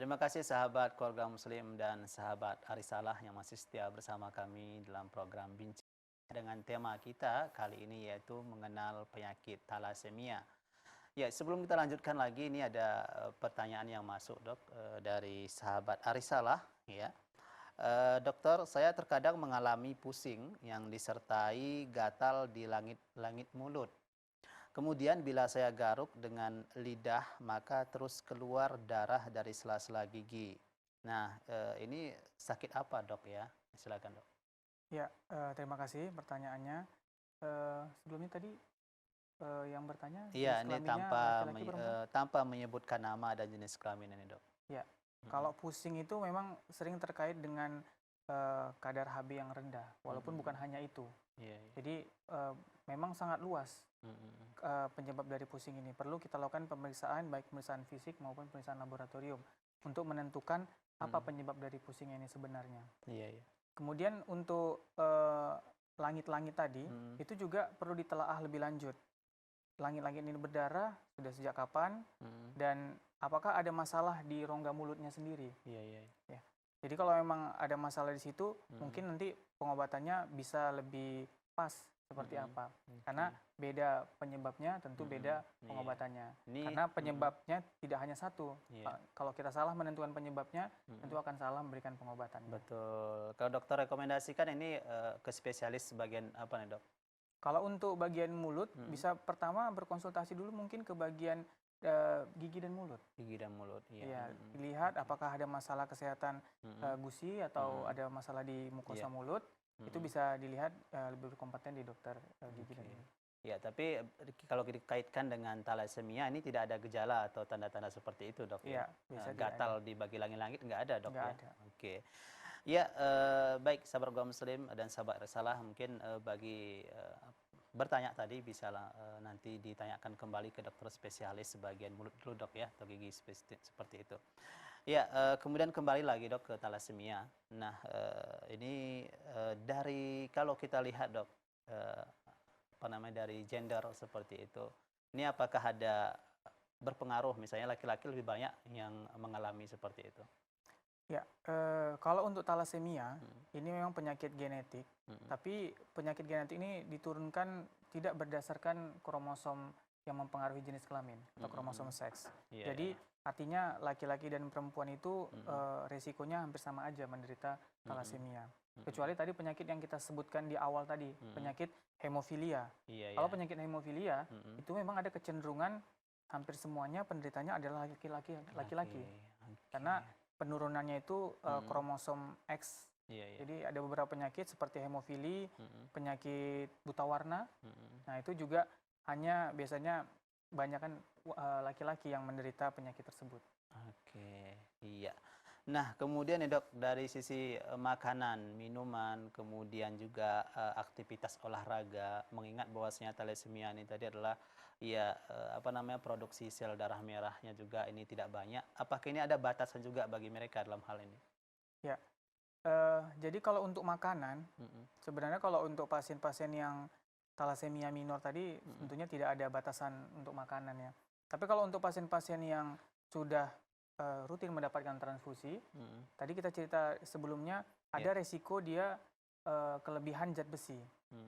Terima kasih sahabat keluarga muslim dan sahabat Arisalah yang masih setia bersama kami dalam program Bincang dengan tema kita kali ini yaitu mengenal penyakit thalassemia. Ya, sebelum kita lanjutkan lagi ini ada pertanyaan yang masuk, Dok, dari sahabat Arisalah ya. Dokter, saya terkadang mengalami pusing yang disertai gatal di langit-langit mulut. Kemudian bila saya garuk dengan lidah, maka terus keluar darah dari sela-sela gigi. Nah, ini sakit apa, Dok ya? Silakan, Dok. Ya, terima kasih pertanyaannya. Sebelumnya tadi yang bertanya Iya, jenis ini kelaminnya laki-laki perempuan? tanpa menyebutkan nama dan jenis kelamin ini, Dok. Ya, Mhm, kalau pusing itu memang sering terkait dengan kadar HB yang rendah, walaupun bukan mhm. hanya itu. Iya, iya. Jadi memang sangat luas Mhm, penyebab dari pusing ini. Perlu kita lakukan pemeriksaan, baik pemeriksaan fisik maupun pemeriksaan laboratorium, untuk menentukan apa mhm. penyebab dari pusing ini sebenarnya. Iya, iya. Kemudian untuk langit-langit tadi, Mhm, itu juga perlu ditelaah lebih lanjut. Langit-langit ini berdarah sudah sejak kapan, mhm. dan apakah ada masalah di rongga mulutnya sendiri, Iya, iya. ya. Jadi kalau memang ada masalah di situ, Mhm, mungkin nanti pengobatannya bisa lebih pas seperti mhm. apa. Oke. Karena beda penyebabnya, tentu Mhm. beda Iya. pengobatannya. Ini Karena mhm. penyebabnya tidak hanya satu. Iya. Kalau kita salah menentukan penyebabnya, tentu Mhm. akan salah memberikan pengobatannya. Betul. Kalau dokter rekomendasikan ini, ke spesialis bagian apa nih, Dok? Kalau untuk bagian mulut, Mhm. bisa pertama berkonsultasi dulu mungkin ke bagian gigi dan mulut. Gigi dan mulut, iya, Iya, mhm. dilihat Oke. apakah ada masalah kesehatan Mhm. gusi atau Mhm. ada masalah di Iya. mukosa mulut. Itu Mhm. bisa dilihat lebih berkompeten di dokter gigi dan Oke. mulut. Ya, tapi kalau dikaitkan dengan thalassemia ini tidak ada gejala atau tanda-tanda seperti itu, Dok, ya? Iya, bisa tidak ada. Gatal di bagi langit-langit nggak ada, Dok, Nggak ya? ada. Oke. Ya, baik sahabat Gua Muslim dan sahabat Risalah mungkin, bagi, bertanya tadi bisalah, nanti ditanyakan kembali ke dokter spesialis bagian mulut dulu, Dok, ya, atau gigi seperti itu. Ya, kemudian kembali lagi, Dok, ke thalassemia. Nah, ini, dari kalau kita lihat, Dok, eee, apa namanya, dari gender seperti itu, ini apakah ada berpengaruh misalnya laki-laki lebih banyak yang mengalami seperti itu? Ya, kalau untuk thalassemia, Mhm, ini memang penyakit genetik, mhm, tapi penyakit genetik ini diturunkan tidak berdasarkan kromosom yang mempengaruhi jenis kelamin atau mhm, mhm. kromosom seks. Iya, Jadi iya. artinya laki-laki dan perempuan itu Mhm, resikonya hampir sama aja menderita mhm, thalassemia. mhm, Kecuali tadi penyakit yang kita sebutkan di awal tadi, mhm. penyakit hemofilia. Iya, Kalau iya. penyakit hemofilia, Mhm. itu memang ada kecenderungan hampir semuanya penderitanya adalah Laki, laki-laki. oke. Karena penurunannya itu Mhm. kromosom X. Iya, iya. Jadi ada beberapa penyakit seperti hemofili, Mhm, penyakit buta warna. mhm. Nah, itu juga hanya biasanya kebanyakan laki-laki yang menderita penyakit tersebut. Oke, iya. Nah, kemudian nih, Dok, dari sisi, makanan, minuman, kemudian juga, aktivitas olahraga, mengingat bahwasanya thalassemia ini tadi adalah ya, apa namanya, produksi sel darah merahnya juga ini tidak banyak. Apakah ini ada batasan juga bagi mereka dalam hal ini? Ya, jadi kalau untuk makanan, Mhm, sebenarnya kalau untuk pasien-pasien yang thalassemia minor tadi mhm, tentunya tidak ada batasan untuk makanan ya. Tapi kalau untuk pasien-pasien yang sudah rutin mendapatkan transfusi, mhm. tadi kita cerita sebelumnya Iya. ada resiko dia kelebihan zat besi.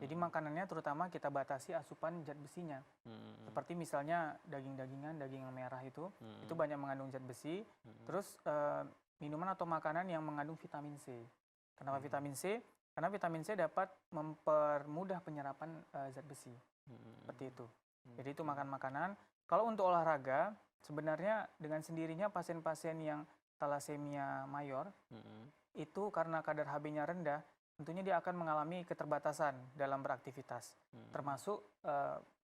Jadi Mhm, makanannya terutama kita batasi asupan zat besinya. mhm, Seperti misalnya daging-dagingan, daging yang merah itu mhm, banyak mengandung zat besi. mhm. Terus minuman atau makanan yang mengandung vitamin C. Kenapa Oke. vitamin C? Karena vitamin C dapat mempermudah penyerapan zat besi. Seperti Mhm, itu. Jadi itu oke. makan makanan. Kalau untuk olahraga, sebenarnya dengan sendirinya pasien-pasien yang thalassemia mayor Mhm, itu karena kadar HB-nya rendah, tentunya dia akan mengalami keterbatasan dalam beraktivitas, mhm. termasuk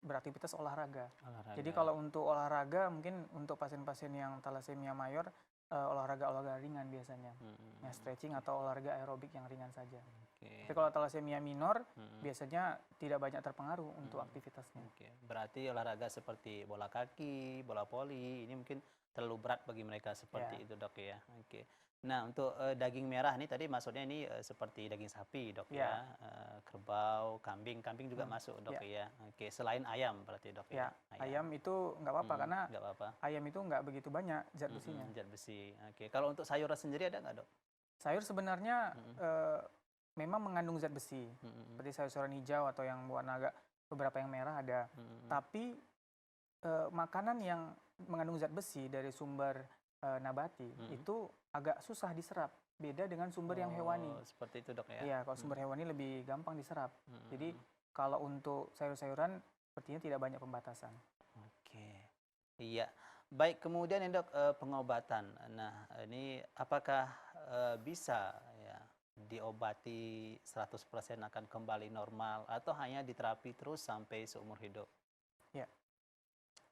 beraktivitas olahraga. Jadi Olahraga. kalau untuk olahraga, mungkin untuk pasien-pasien yang thalassemia mayor, olahraga-olahraga ringan biasanya, ya Mhm, stretching oke, atau olahraga aerobik yang ringan saja. Tapi oke. kalau thalassemia minor, Mhm, biasanya tidak banyak terpengaruh untuk mhm. aktivitasnya. Oke, berarti olahraga seperti bola kaki, bola voli, ini mungkin terlalu berat bagi mereka seperti Ya, itu, Dok, ya? Oke. Nah, untuk daging merah ini tadi maksudnya ini seperti daging sapi, Dok Ya, ya, kerbau, kambing, kambing juga masuk, Dok ya, ya. Oke, selain ayam berarti, Dok ya, ya. ayam. Ayam itu nggak apa-apa karena Nggak apa-apa. ayam itu nggak begitu banyak zat besinya. Zat besi. Oke, kalau untuk sayuran sendiri ada nggak, Dok? Sayur sebenarnya Mhm, memang mengandung zat besi, mhm, seperti sayur-sayuran hijau atau yang warna agak beberapa yang merah ada. mhm. Tapi makanan yang mengandung zat besi dari sumber nabati Mhm. itu agak susah diserap. Beda dengan sumber yang hewani. Oh, seperti itu, Dok ya? Iya, kalau sumber Mhm, hewani lebih gampang diserap. Jadi mhm. kalau untuk sayur-sayuran sepertinya tidak banyak pembatasan. Oke. Iya. Baik, kemudian ini, Dok, pengobatan. Nah, ini apakah, bisa ya diobati 100% akan kembali normal atau hanya diterapi terus sampai seumur hidup? Ya,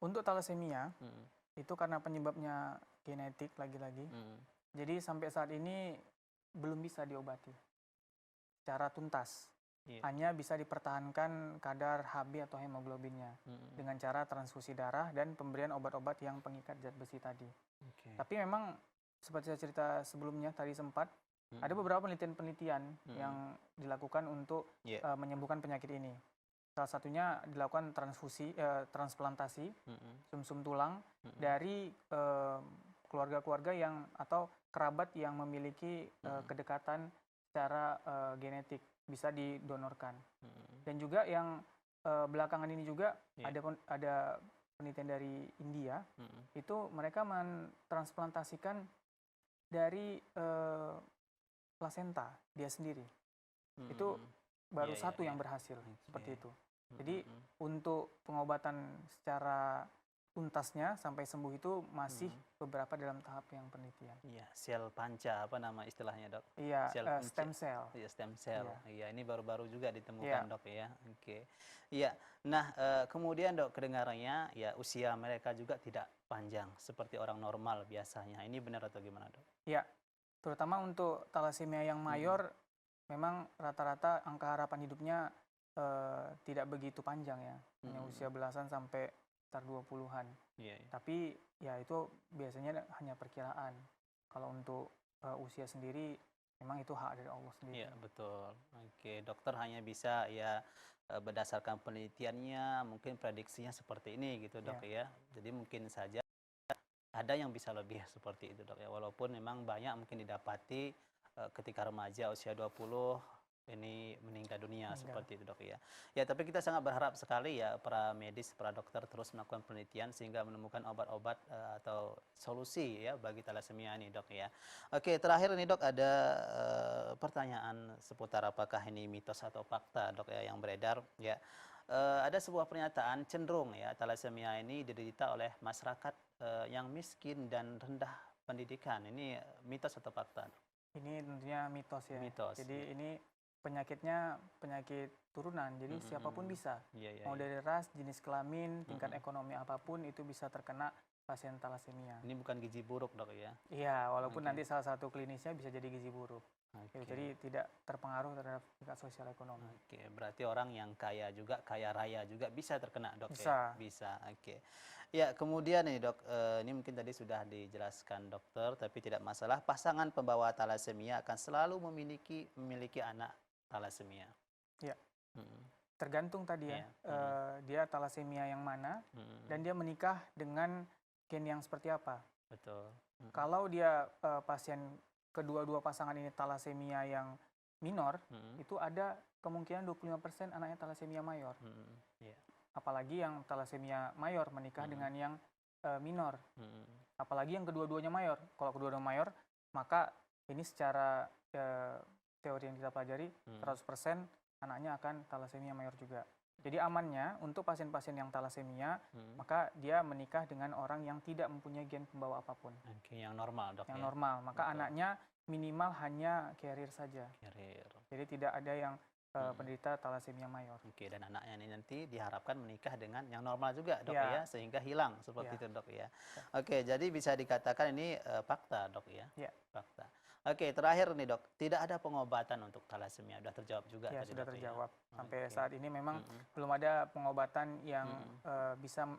untuk talasemia Mhm, itu karena penyebabnya genetik lagi-lagi. mhm. Jadi sampai saat ini belum bisa diobati secara tuntas. Iya. Hanya bisa dipertahankan kadar Hb atau hemoglobinnya Mhm. dengan cara transfusi darah dan pemberian obat-obat yang pengikat zat besi tadi. Oke. Tapi memang seperti saya cerita sebelumnya tadi sempat ada Mhm, beberapa penelitian-penelitian mhm. yang dilakukan untuk Iya. menyembuhkan penyakit ini. Salah satunya dilakukan transplantasi Mhm, sumsum tulang mhm, dari keluarga-keluarga yang atau kerabat yang memiliki mhm, kedekatan secara genetik bisa didonorkan. mhm. Dan juga yang belakangan ini juga Iya. ada penelitian dari India, Mhm, itu mereka mentransplantasikan dari plasenta dia sendiri. Itu mhm. baru Iya, iya, satu yang iya. berhasil Oke. seperti itu. Jadi Mhm, untuk pengobatan secara tuntasnya sampai sembuh itu masih mhm. beberapa dalam tahap yang penelitian. Iya, sel panca, apa nama istilahnya, Dok? Iya, Sel punca, stem cell. iya stem cell. Iya, Iya, ini baru-baru juga iya, ditemukan, Dok ya. Oke. Iya. Nah, kemudian, Dok, kedengarannya ya usia mereka juga tidak panjang seperti orang normal biasanya. Ini benar atau gimana, Dok? iya. Terutama untuk talasemia yang Mhm, mayor, memang rata-rata angka harapan hidupnya tidak begitu panjang ya, hanya mhm. usia belasan sampai sekitar 20-an. Iya, iya. Tapi ya itu biasanya hanya perkiraan. Kalau untuk usia sendiri, memang itu hak dari Allah Iya, sendiri. betul. Oke, dokter hanya bisa ya berdasarkan penelitiannya, mungkin prediksinya seperti ini gitu, Dok Ya, ya. Jadi mungkin saja ada yang bisa lebih seperti itu, Dok ya. Walaupun memang banyak mungkin didapati ketika remaja usia 20 ini meninggal dunia meninggal. seperti itu, Dok ya. Ya, tapi kita sangat berharap sekali ya para medis, para dokter terus melakukan penelitian sehingga menemukan obat-obat atau solusi ya bagi talasemia ini, Dok ya. Oke, terakhir nih, Dok, ada pertanyaan seputar apakah ini mitos atau fakta, Dok ya, yang beredar ya. Ada sebuah pernyataan cenderung ya talasemia ini diderita oleh masyarakat yang miskin dan rendah pendidikan. Ini mitos atau fakta? Ini tentunya mitos ya. Mitos, ya. Jadi ini penyakitnya penyakit turunan. Jadi Mhm, siapapun mhm. bisa. Iya, iya, Mau iya. dari ras, jenis kelamin, tingkat Mhm. ekonomi apapun itu bisa terkena pasien talasemia. Ini bukan gizi buruk, Dok ya. Iya, walaupun Oke. nanti salah satu klinisnya bisa jadi gizi buruk. Ya, Oke. jadi tidak terpengaruh terhadap tingkat sosial ekonomi. Oke, berarti orang yang kaya juga, kaya raya juga bisa terkena, Dok ya? Bisa. Bisa, oke. Ya, kemudian nih, Dok, ini mungkin tadi sudah dijelaskan dokter, tapi tidak masalah. Pasangan pembawa talasemia akan selalu memiliki anak talasemia. Ya, Mhm, tergantung tadi ya, iya, mhm, dia talasemia yang mana dan mhm, dia menikah dengan gen yang seperti apa. betul, mhm, Kalau dia pasien kedua-dua pasangan ini talasemia yang minor, mhm, itu ada kemungkinan 25% anaknya talasemia mayor. mhm, iya, Apalagi yang talasemia mayor menikah mhm, dengan yang minor. mhm, Apalagi yang kedua-duanya mayor. Kalau kedua-duanya mayor, maka ini secara teori yang kita pelajari mhm, 100% anaknya akan talasemia mayor juga. Jadi amannya untuk pasien-pasien yang talasemia, mhm. maka dia menikah dengan orang yang tidak mempunyai gen pembawa apapun, Oke, yang normal, Dok yang ya? normal. Maka Betul, anaknya minimal hanya carrier saja. carrier, Jadi tidak ada yang mhm. penderita talasemia mayor. Oke, dan anaknya ini nanti diharapkan menikah dengan yang normal juga, Dok Ya, ya, sehingga hilang seperti ya, itu, Dok ya. ya, Oke, jadi bisa dikatakan ini fakta, Dok ya, ya, fakta. Oke, terakhir nih, Dok, tidak ada pengobatan untuk talasemia. Sudah terjawab juga ya tadi, sudah Dok ya. terjawab. Sampai Oke. saat ini memang Mhm, belum ada pengobatan yang mhm, bisa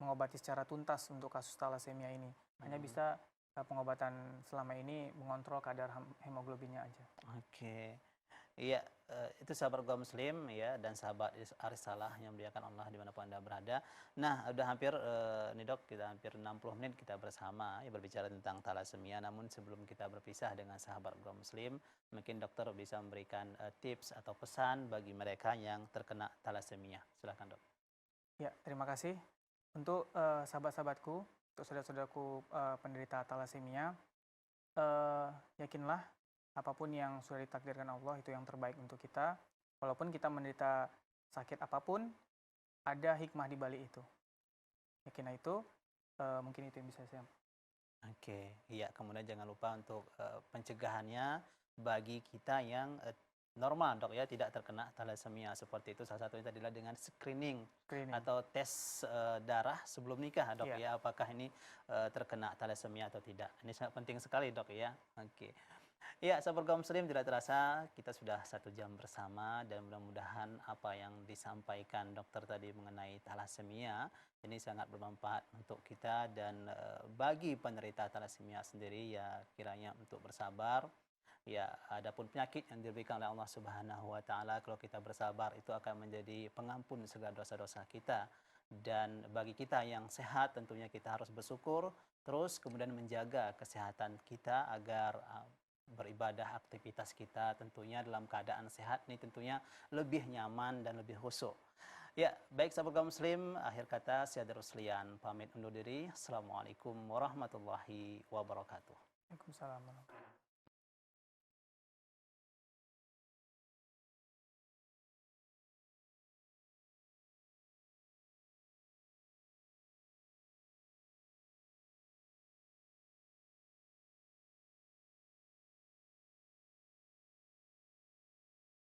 mengobati secara tuntas untuk kasus talasemia ini. Hanya mhm. bisa pengobatan selama ini mengontrol kadar hemoglobinnya aja. Oke. Iya, itu sahabat keluarga muslim ya dan sahabat Arisalah yang muliakan Allah dimanapun Anda berada. Nah, udah hampir nih Dok, kita hampir 60 menit kita bersama ya berbicara tentang thalassemia. Namun sebelum kita berpisah dengan sahabat keluarga muslim, mungkin dokter bisa memberikan tips atau pesan bagi mereka yang terkena thalassemia. Silakan Dok. Ya, terima kasih. Untuk sahabat-sahabatku, untuk saudara-saudaraku penderita thalassemia, yakinlah apapun yang sudah ditakdirkan Allah itu yang terbaik untuk kita. Walaupun kita menderita sakit apapun, ada hikmah di balik itu. Yakinlah itu, mungkin itu yang bisa saya. Oke, iya. Kemudian jangan lupa untuk pencegahannya bagi kita yang normal Dok ya, tidak terkena thalassemia seperti itu. Salah satunya adalah dengan screening atau tes darah sebelum nikah Dok Iya. ya, apakah ini terkena thalassemia atau tidak. Ini sangat penting sekali Dok ya. Oke. Ya, sahabat kaum muslim, tidak terasa kita sudah 1 jam bersama dan mudah-mudahan apa yang disampaikan dokter tadi mengenai thalassemia ini sangat bermanfaat untuk kita dan bagi penderita thalassemia sendiri ya kiranya untuk bersabar. Ya, adapun penyakit yang diberikan oleh Allah Subhanahu wa taala kalau kita bersabar itu akan menjadi pengampun segala dosa-dosa kita. Dan bagi kita yang sehat tentunya kita harus bersyukur terus kemudian menjaga kesehatan kita agar beribadah aktivitas kita tentunya dalam keadaan sehat ini tentunya lebih nyaman dan lebih khusyuk. Ya, baik sahabat kaum muslim, akhir kata saya Daruslian pamit undur diri. Assalamualaikum warahmatullahi wabarakatuh. Waalaikumsalam.